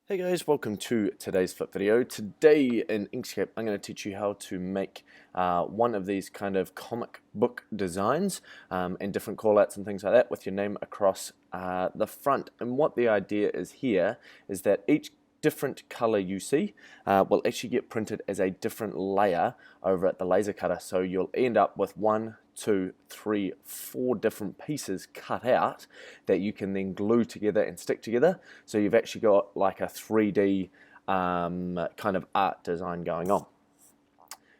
Hey guys, welcome to today's flip video. Today in Inkscape I'm going to teach you how to make one of these kind of comic book designs and different callouts and things like that with your name across the front. And what the idea is here is that each different color you see will actually get printed as a different layer over at the laser cutter. So you'll end up with 1, 2, 3, 4 different pieces cut out that you can then glue together and stick together. So you've actually got like a 3D kind of art design going on.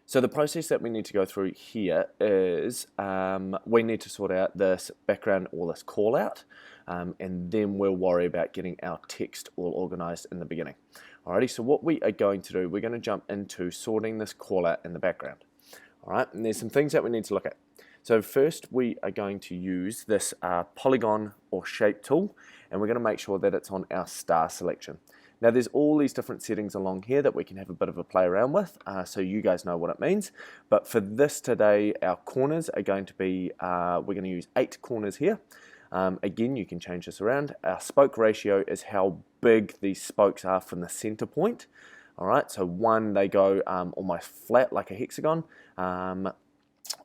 So the process that we need to go through here is we need to sort out this background or this call out, and then we'll worry about getting our text all organized in the beginning. Alrighty, so what we are going to do, we're going to jump into sorting this call out in the background. Alright, and there's some things that we need to look at. So first we are going to use this polygon or shape tool, and we're going to make sure that it's on our star selection. Now there's all these different settings along here that we can have a bit of a play around with, so you guys know what it means. But for this today, our corners are going to be, we're going to use 8 corners here. Again, you can change this around. Our spoke ratio is how big these spokes are from the center point. Alright, so one, they go almost flat like a hexagon,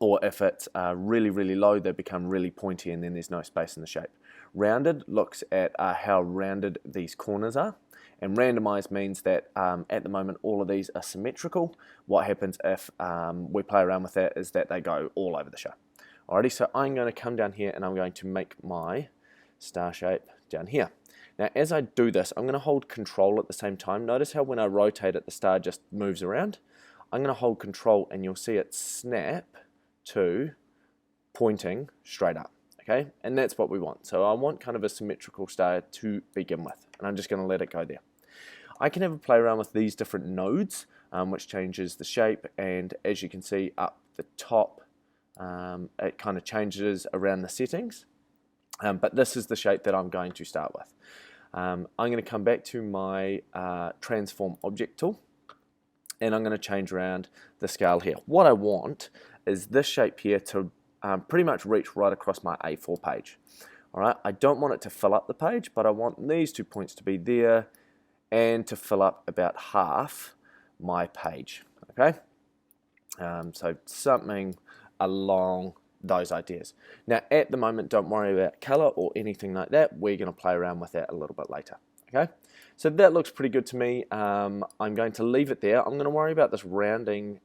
or if it's really low, they become really pointy and then there's no space in the shape. Rounded looks at how rounded these corners are. And randomized means that at the moment all of these are symmetrical. What happens if we play around with that is that they go all over the show. Alrighty, so I'm going to come down here and I'm going to make my star shape down here. Now as I do this, I'm going to hold control at the same time. Notice how when I rotate it, the star just moves around. I'm going to hold control and you'll see it snap to pointing straight up. Okay, and that's what we want. So I want kind of a symmetrical star to begin with, and I'm just going to let it go there. I can have a play around with these different nodes, which changes the shape, and as you can see up the top, it kind of changes around the settings, but this is the shape that I'm going to start with. I'm going to come back to my transform object tool, and I'm going to change around the scale here. What I want is this shape here to pretty much reach right across my A4 page. Alright, I don't want it to fill up the page, but I want these 2 points to be there and to fill up about half my page. Okay, so something along those ideas. Now at the moment, don't worry about color or anything like that. We're going to play around with that a little bit later. Okay, so that looks pretty good to me. I'm going to leave it there. I'm going to worry about this rounding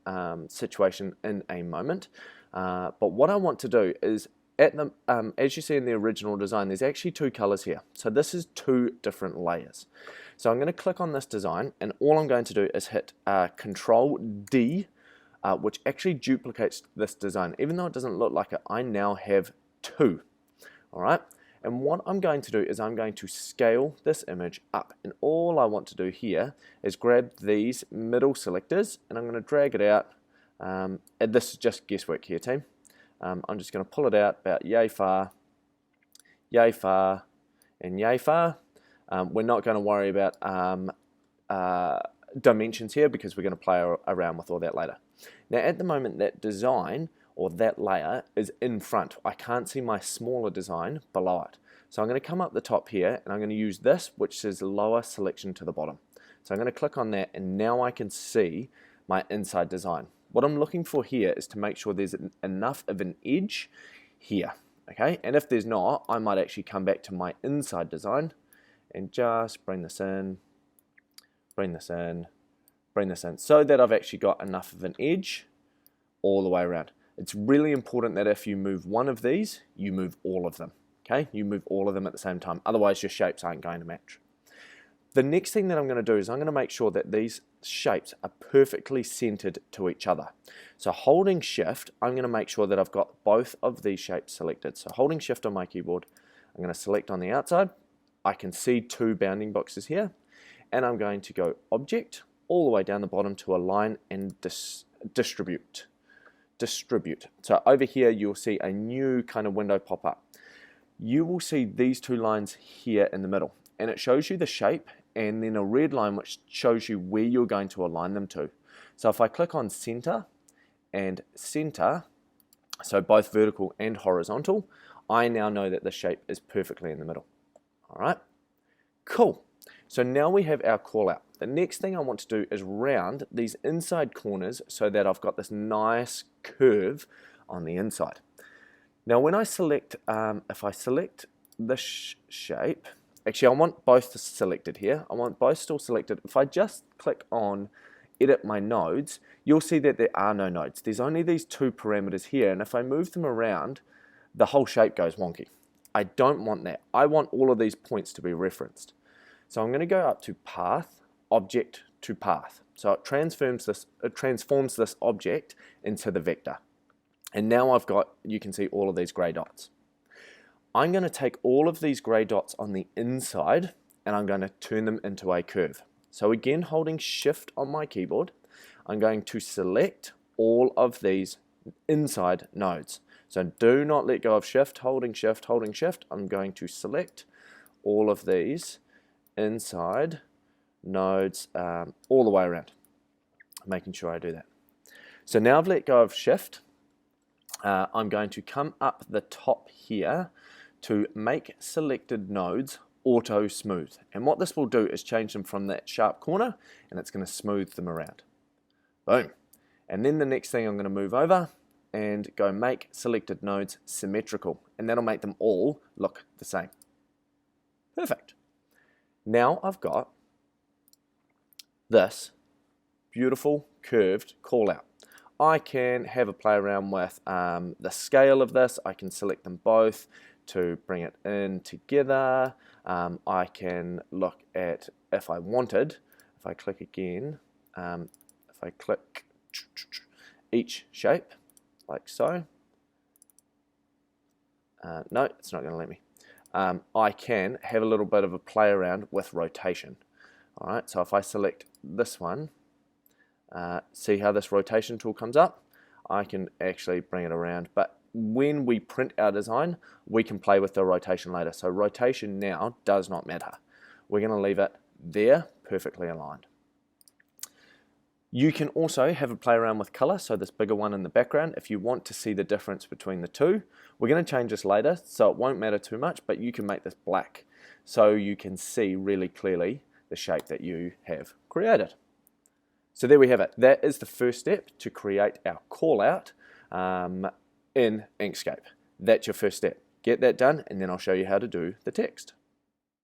situation in a moment. But what I want to do is, at the, as you see in the original design, there's actually 2 colors here. So this is 2 different layers. So I'm going to click on this design, and all I'm going to do is hit Control D, which actually duplicates this design. Even though it doesn't look like it, I now have 2. Alright, and what I'm going to do is I'm going to scale this image up, and all I want to do here is grab these middle selectors, and I'm going to drag it out. And this is just guesswork here, team. I'm just going to pull it out about yay far, and yay far. We're not going to worry about dimensions here because we're going to play around with all that later. Now at the moment that design or that layer is in front. I can't see my smaller design below it. So I'm going to come up the top here and I'm going to use this, which says lower selection to the bottom. So I'm going to click on that, and now I can see my inside design. What I'm looking for here is to make sure there's enough of an edge here, okay? And if there's not, I might actually come back to my inside design and just bring this in, bring this in, bring this in, so that I've actually got enough of an edge all the way around. It's really important that if you move one of these, you move all of them, okay? You move all of them at the same time, otherwise your shapes aren't going to match. The next thing that I'm going to do is I'm going to make sure that these shapes are perfectly centered to each other. So holding shift, I'm going to make sure that I've got both of these shapes selected. So holding shift on my keyboard, I'm going to select on the outside. I can see 2 bounding boxes here, and I'm going to go object all the way down the bottom to align and distribute. So over here you'll see a new kind of window pop up. You will see these 2 lines here in the middle, and it shows you the shape and then a red line which shows you where you're going to align them to. So if I click on center and center, so both vertical and horizontal, I now know that the shape is perfectly in the middle. Alright, cool. So now we have our call out. The next thing I want to do is round these inside corners so that I've got this nice curve on the inside. Now when I select, if I select this shape, actually I want both selected here. I want both still selected. If I just click on edit my nodes, you'll see that there are no nodes. There's only these two parameters here, and if I move them around, the whole shape goes wonky. I don't want that. I want all of these points to be referenced. So I'm going to go up to Path, Object to Path. So it transforms this object into the vector. And now I've got, you can see all of these grey dots. I'm going to take all of these grey dots on the inside and I'm going to turn them into a curve. So again, holding Shift on my keyboard, I'm going to select all of these inside nodes. So do not let go of Shift, holding Shift, holding Shift. I'm going to select all of these inside nodes all the way around, making sure I do that. So now I've let go of Shift. I'm going to come up the top here to make selected nodes auto smooth, and what this will do is change them from that sharp corner and it's going to smooth them around. Boom. And then the next thing I'm going to move over and go make selected nodes symmetrical, and that'll make them all look the same. Perfect. Now I've got this beautiful curved call out. I can have a play around with the scale of this. I can select them both to bring it in together. I can look at, if I wanted, if I click again, if I click each shape, like so. No, it's not going to let me. I can have a little bit of a play around with rotation. All right, so if I select this one, see how this rotation tool comes up? I can actually bring it around, but when we print our design, we can play with the rotation later. So rotation now does not matter. We're going to leave it there, perfectly aligned. You can also have a play around with color, so this bigger one in the background, if you want to see the difference between the two. We're going to change this later, so it won't matter too much, but you can make this black so you can see really clearly the shape that you have created. So there we have it. That is the first step to create our call out in Inkscape. That's your first step. Get that done, and then I'll show you how to do the text.